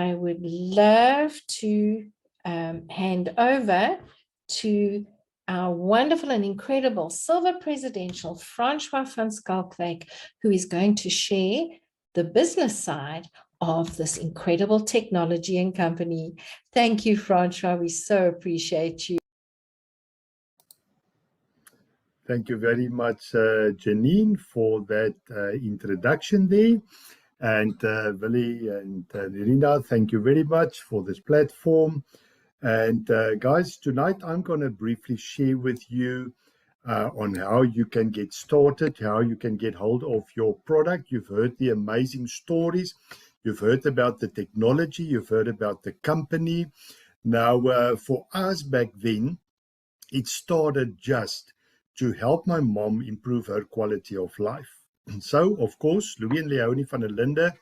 I would love to hand over to our wonderful and incredible Silver Presidential, Francois van Skalkwyk, who is going to share the business side of this incredible technology and company. Thank you, Francois. We so appreciate you. Thank you very much, Janine, for that introduction there. And Willie and Nirina, thank you very much for this platform. And guys, tonight I'm going to briefly share with you on how you can get started, how you can get hold of your product. You've heard the amazing stories. You've heard about the technology. You've heard about the company. Now, for us back then, it started just to help my mom improve her quality of life. And so, of course, Louis and Leonie van der Linde,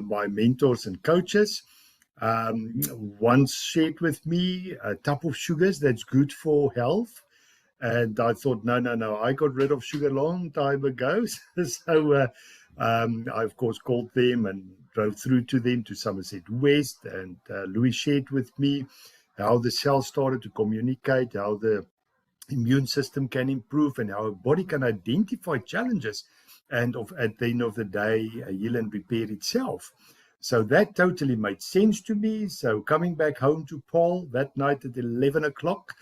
my mentors and coaches, once shared with me a cup of sugars that's good for health. And I thought, no, I got rid of sugar a long time ago. So I, of course, called them and drove through to them to Somerset West. And Louis shared with me how the cells started to communicate, how the immune system can improve, and how a body can identify challenges and at the end of the day, heal and repair itself. So that totally made sense to me. So coming back home to Paul that night at 11 o'clock,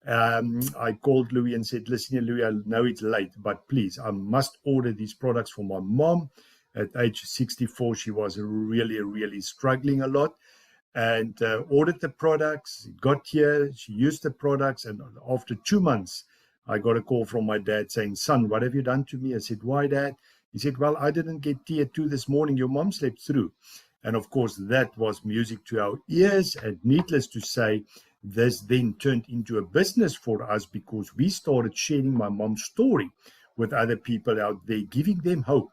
I called Louis and said, listen, Louis, I know it's late, but please, I must order these products for my mom. At age 64, she was really struggling a lot. And ordered the products, got here, she used the products, and after 2 months, I got a call from my dad saying, son, what have you done to me? I said, why, Dad? He said, well, I didn't get tea at 2 this morning. Your mom slept through. And of course, that was music to our ears. And needless to say, this then turned into a business for us because we started sharing my mom's story with other people out there, giving them hope.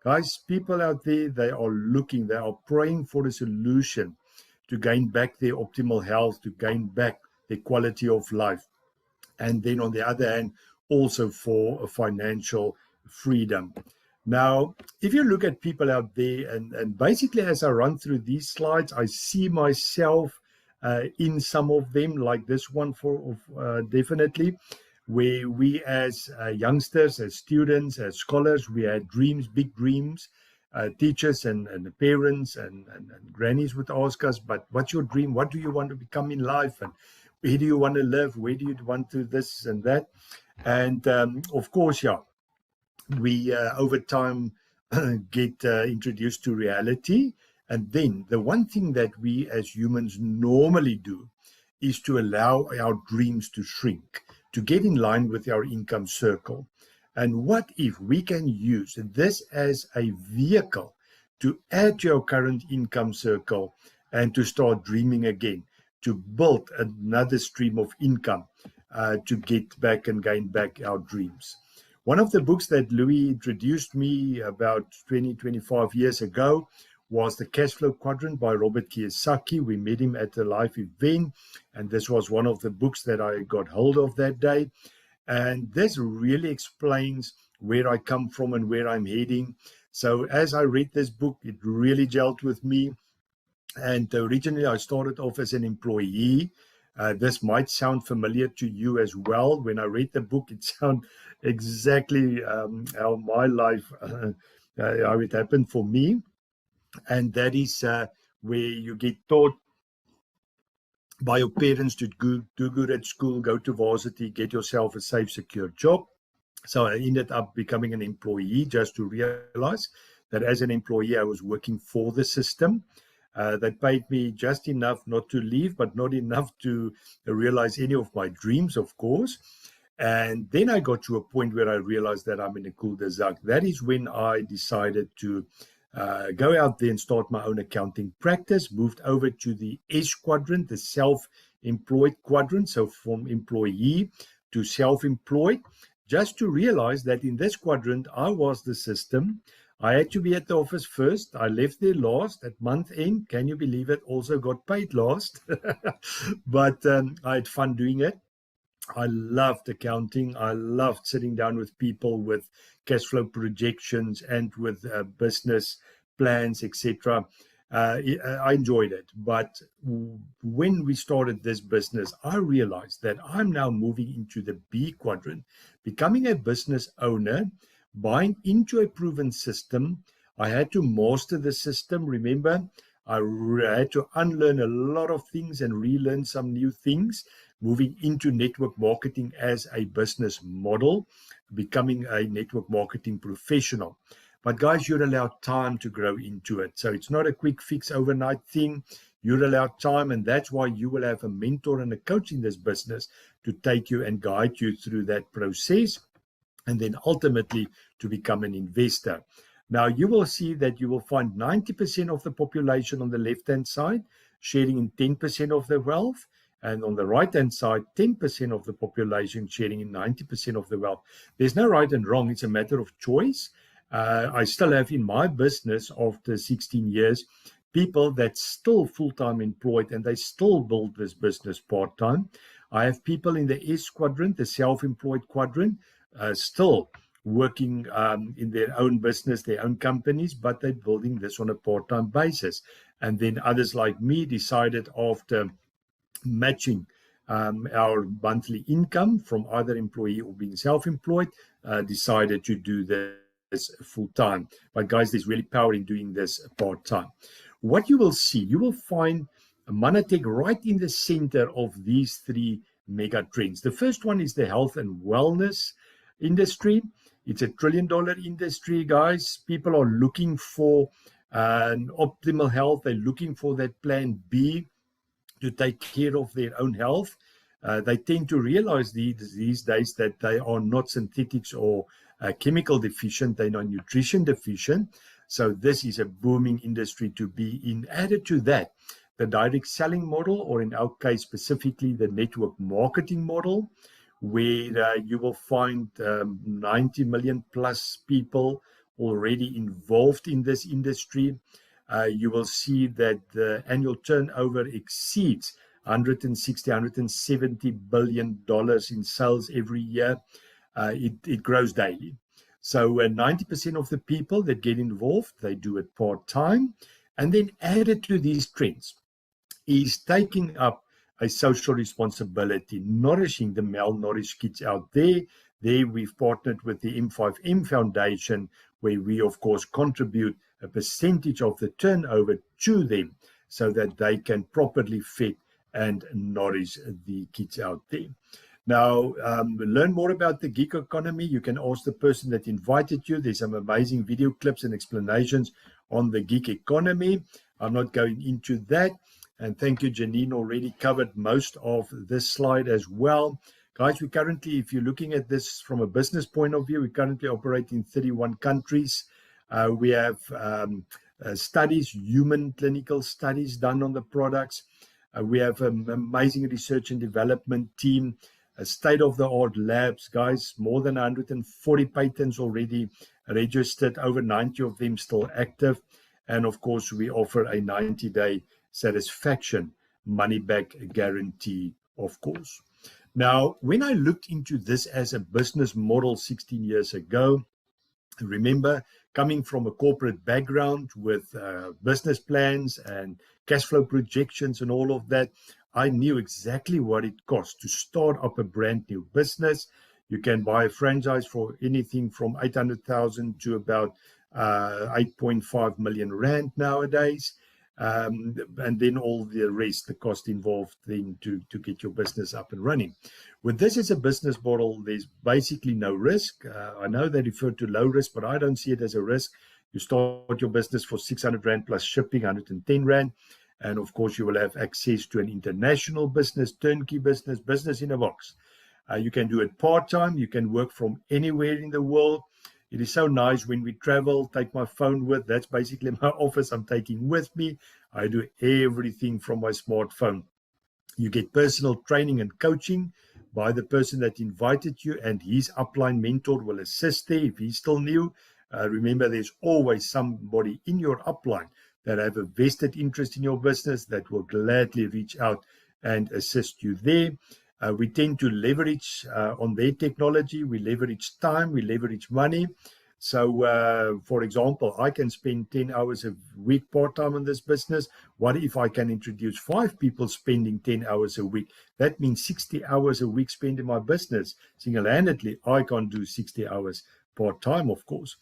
Guys, people out there, they are looking, they are praying for a solution to gain back their optimal health, to gain back their quality of life. And then on the other hand, also for a financial freedom. Now, if you look at people out there, and basically as I run through these slides, I see myself in some of them, like this one definitely, where we as youngsters, as students, as scholars, we had dreams, big dreams. Teachers and parents and grannies would ask us, but what's your dream? What do you want to become in life? And where do you want to live? Where do you want to this and that? And of course, yeah, we over time get introduced to reality. And then the one thing that we as humans normally do is to allow our dreams to shrink, to get in line with our income circle. And what if we can use this as a vehicle to add to our current income circle and to start dreaming again, to build another stream of income, to get back and gain back our dreams? One of the books that Louis introduced me about 25 years ago was The Cash Flow Quadrant by Robert Kiyosaki. We met him at a live event, and this was one of the books that I got hold of that day. And this really explains where I come from and where I'm heading. So as I read this book, it really gelled with me. And originally I started off as an employee. This might sound familiar to you as well. When I read the book, it sounded exactly how my life, how it happened for me. And that is where you get taught by your parents to do good at school, go to varsity, get yourself a safe, secure job. So I ended up becoming an employee just to realize that as an employee, I was working for the system. That paid me just enough not to leave, but not enough to realize any of my dreams, of course. And then I got to a point where I realized that I'm in a cul-de-sac. That is when I decided to go out there and start my own accounting practice, moved over to the S quadrant, the self-employed quadrant. So from employee to self-employed, just to realize that in this quadrant, I was the system. I had to be at the office first. I left there last at month end. Can you believe it? Also got paid last. But I had fun doing it. I loved accounting. I loved sitting down with people with cash flow projections and with business plans, etc. I enjoyed it. But when we started this business, I realized that I'm now moving into the B quadrant, becoming a business owner, buying into a proven system. I had to master the system. Remember, I had to unlearn a lot of things and relearn some new things, moving into network marketing as a business model, becoming a network marketing professional. But guys, you're allowed time to grow into it. So it's not a quick fix overnight thing. You're allowed time, and that's why you will have a mentor and a coach in this business to take you and guide you through that process, and then ultimately to become an investor. Now, you will see that you will find 90% of the population on the left-hand side sharing in 10% of the wealth, and on the right-hand side, 10% of the population sharing in 90% of the wealth. There's no right and wrong. It's a matter of choice. I still have in my business after 16 years, people that's still full-time employed and they still build this business part-time. I have people in the S quadrant, the self-employed quadrant, still working in their own business, their own companies, but they're building this on a part-time basis. And then others like me decided after matching our monthly income from either employee or being self-employed, decided to do this full-time. But guys, there's really power in doing this part-time. What you will see, you will find Mannatech right in the center of these three mega trends. The first one is the health and wellness industry. It's $1 trillion industry, guys. People are looking for an optimal health. They're looking for that plan B to take care of their own health. They tend to realize these days that they are not synthetics or chemical deficient, they're not nutrition deficient. So this is a booming industry to be in. Added to that, the direct selling model, or in our case specifically, the network marketing model, where you will find 90 million plus people already involved in this industry. You will see that the annual turnover exceeds $170 billion in sales every year. It grows daily. So 90% of the people that get involved, they do it part-time. And then added to these trends is taking up a social responsibility, nourishing the malnourished kids out there. There we've partnered with the M5M Foundation, where we, of course, contribute a percentage of the turnover to them so that they can properly feed and nourish the kids out there. Now, learn more about the gig economy. You can ask the person that invited you. There's some amazing video clips and explanations on the gig economy. I'm not going into that. And thank you, Janine, already covered most of this slide as well. Guys, we currently, if you're looking at this from a business point of view, we currently operate in 31 countries. We have studies, human clinical studies done on the products. We have an amazing research and development team, state-of-the-art labs, guys, more than 140 patents already registered, over 90 of them still active. And of course, we offer a 90-day satisfaction money-back guarantee, of course. Now, when I looked into this as a business model 16 years ago, remember, coming from a corporate background with business plans and cash flow projections and all of that, I knew exactly what it cost to start up a brand new business. You can buy a franchise for anything from 800,000 to about 8.5 million rand nowadays. And then all the rest, the cost involved then to get your business up and running. With this as a business model, there's basically no risk. I know they refer to low risk, but I don't see it as a risk. You start your business for 600 Rand plus shipping, 110 Rand. And of course, you will have access to an international business, turnkey business, business in a box. You can do it part-time. You can work from anywhere in the world. It is so nice when we travel, take my phone with. That's basically my office I'm taking with me. I do everything from my smartphone. You get personal training and coaching by the person that invited you, and his upline mentor will assist there if he's still new. Remember, there's always somebody in your upline that have a vested interest in your business that will gladly reach out and assist you there. We tend to leverage on their technology. We leverage time. We leverage money. So, for example, I can spend 10 hours a week part-time on this business. What if I can introduce 5 people spending 10 hours a week? That means 60 hours a week spent in my business. Single-handedly, I can't do 60 hours part-time, of course.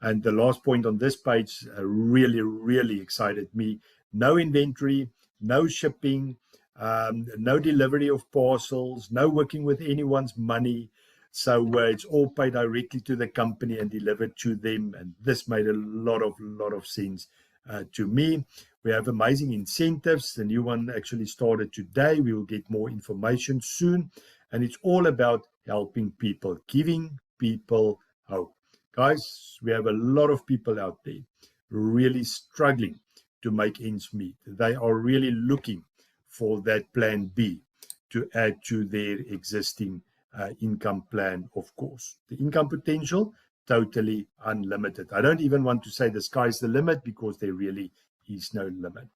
And the last point on this page really, really excited me. No inventory, no shipping, no delivery of parcels, no working with anyone's money. So it's all paid directly to the company and delivered to them. And this made a lot of sense to me. We have amazing incentives. The new one actually started today. We will get more information soon. And it's all about helping people, giving people hope. Guys, we have a lot of people out there really struggling to make ends meet. They are really looking for that plan B to add to their existing income plan, of course. The income potential, totally unlimited. I don't even want to say the sky's the limit because there really is no limit.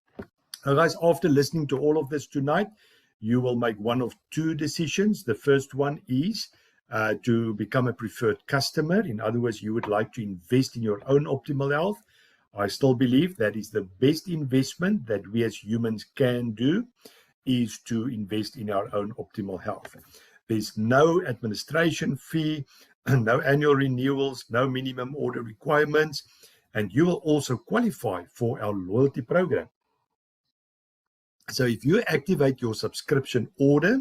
Now, guys, after listening to all of this tonight, you will make one of 2 decisions. The first one is to become a preferred customer. In other words, you would like to invest in your own optimal health. I still believe that is the best investment that we as humans can do, is to invest in our own optimal health. There's no administration fee, no annual renewals, no minimum order requirements, and you will also qualify for our loyalty program. So if you activate your subscription order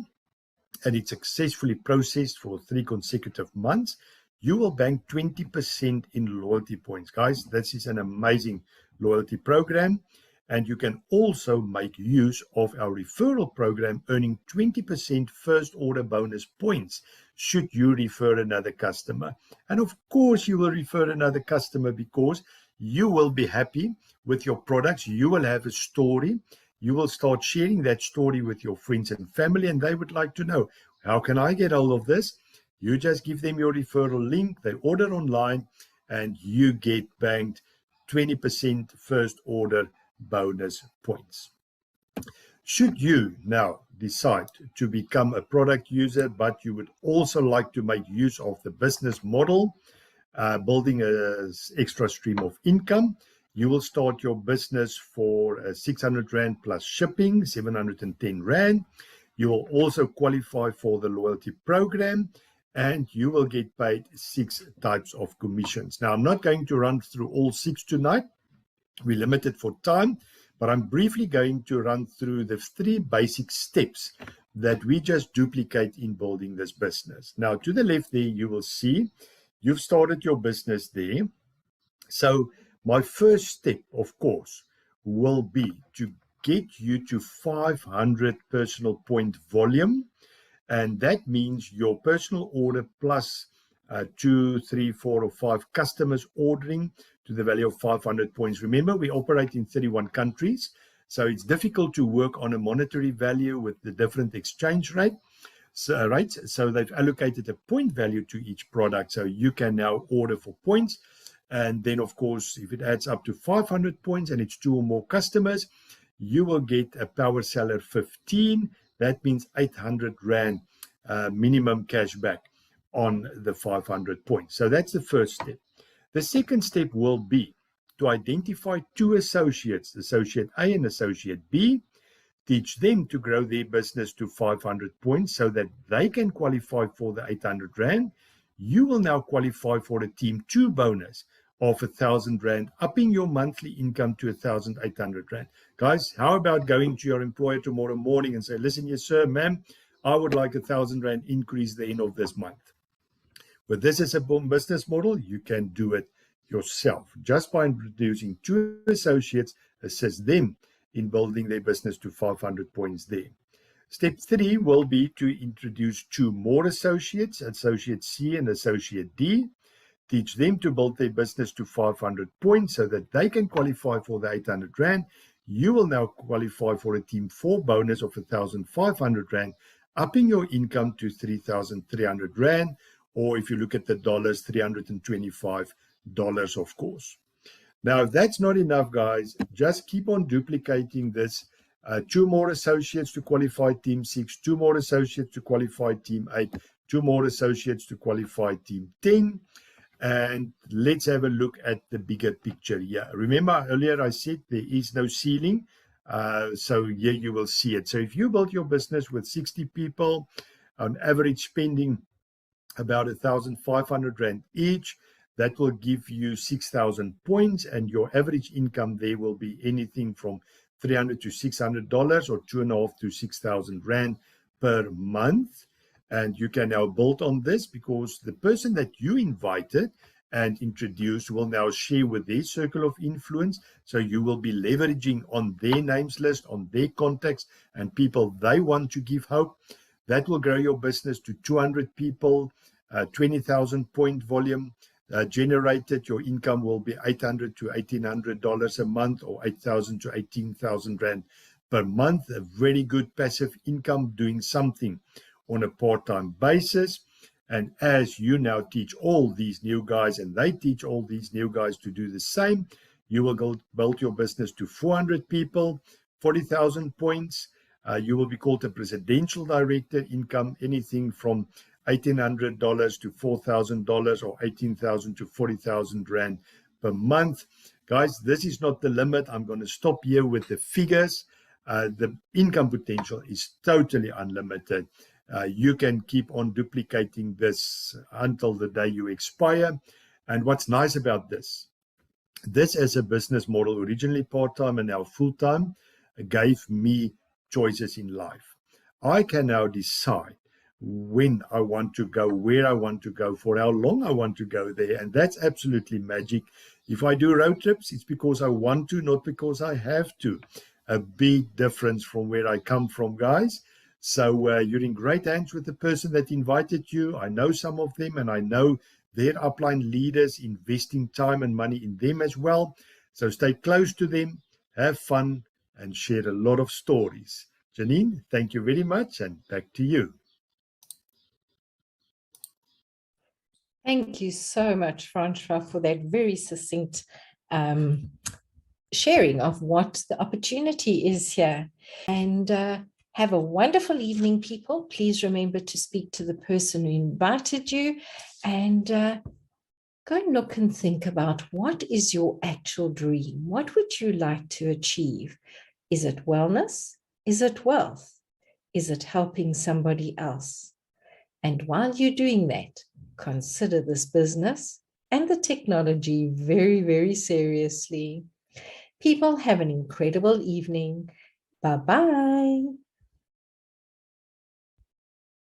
and it's successfully processed for 3 consecutive months, you will bank 20% in loyalty points. Guys, this is an amazing loyalty program. And you can also make use of our referral program, earning 20% first order bonus points should you refer another customer. And of course, you will refer another customer because you will be happy with your products. You will have a story. You will start sharing that story with your friends and family, and they would like to know, how can I get hold of this? You just give them your referral link. They order online, and you get banked 20% first order bonus points. Should you now decide to become a product user, but you would also like to make use of the business model, building an extra stream of income, you will start your business for 600 Rand plus shipping, 710 Rand. You will also qualify for the loyalty program, and you will get paid 6 types of commissions. Now, I'm not going to run through all 6 tonight. We're limited for time, but I'm briefly going to run through the 3 basic steps that we just duplicate in building this business. Now, to the left there, you will see you've started your business there. So my first step, of course, will be to get you to 500 personal point volume. And that means your personal order plus 2, 3, 4, or 5 customers ordering to the value of 500 points. Remember, we operate in 31 countries, so it's difficult to work on a monetary value with the different exchange rates. So they've allocated a point value to each product, so you can now order for points. And then, of course, if it adds up to 500 points and it's 2 or more customers, you will get a Power Seller 15. That means 800 Rand minimum cash back on the 500 points. So that's the first step. The second step will be to identify 2 associates, Associate A and Associate B, teach them to grow their business to 500 points so that they can qualify for the 800 Rand. You will now qualify for a Team 2 bonus of 1,000 Rand, upping your monthly income to 1,800 Rand. Guys, how about going to your employer tomorrow morning and say, listen, yes, sir, ma'am, I would like 1,000 Rand increase at the end of this month. With this as a business model, you can do it yourself just by introducing 2 associates, assist them in building their business to 500 points there. Step 3 will be to introduce 2 more associates, Associate C and Associate D. Teach them to build their business to 500 points so that they can qualify for the 800 Rand. You will now qualify for a Team 4 bonus of 1,500 Rand, upping your income to 3,300 Rand, or if you look at the dollars, $325, of course. Now, if that's not enough, guys, just keep on duplicating this. 2 more associates to qualify Team 6, 2 more associates to qualify Team 8, 2 more associates to qualify Team 10. And let's have a look at the bigger picture here. Remember earlier I said there is no ceiling. So here you will see it. So if you build your business with 60 people, on average spending about 1,500 Rand each, that will give you 6,000 points, and your average income there will be anything from $300 to $600 or 2,500 to 6,000 Rand per month. And you can now build on this because the person that you invited and introduced will now share with their circle of influence. So you will be leveraging on their names list, on their contacts and people they want to give hope. That will grow your business to 200 people, 20,000 point volume generated. Your income will be $800 to $1,800 a month, or 8,000 to 18,000 Rand per month. A very good passive income doing something on a part-time basis. And as you now teach all these new guys and they teach all these new guys to do the same, you will go build your business to 400 people, 40,000 points. You will be called a presidential director, income anything from $1,800 to $4,000 or 18,000 to 40,000 Rand per month. Guys, this is not the limit. I'm going to stop here with the figures. The income potential is totally unlimited. You can keep on duplicating this until the day you expire. And what's nice about this as a business model, originally part-time and now full-time, gave me choices in life. I can now decide when I want to go, where I want to go, for how long I want to go there. And that's absolutely magic. If I do road trips, it's because I want to, not because I have to. A big difference from where I come from, guys. So you're in great hands with the person that invited you. I know some of them, and I know their upline leaders investing time and money in them as well. So stay close to them, have fun, and share a lot of stories. Janine, thank you very much, and back to you. Thank you so much, Francois, for that very succinct sharing of what the opportunity is here. And have a wonderful evening, people. Please remember to speak to the person who invited you, and go and look and think about what is your actual dream? What would you like to achieve? Is it wellness? Is it wealth? Is it helping somebody else? And while you're doing that, consider this business and the technology very, very seriously. People, have an incredible evening. Bye-bye.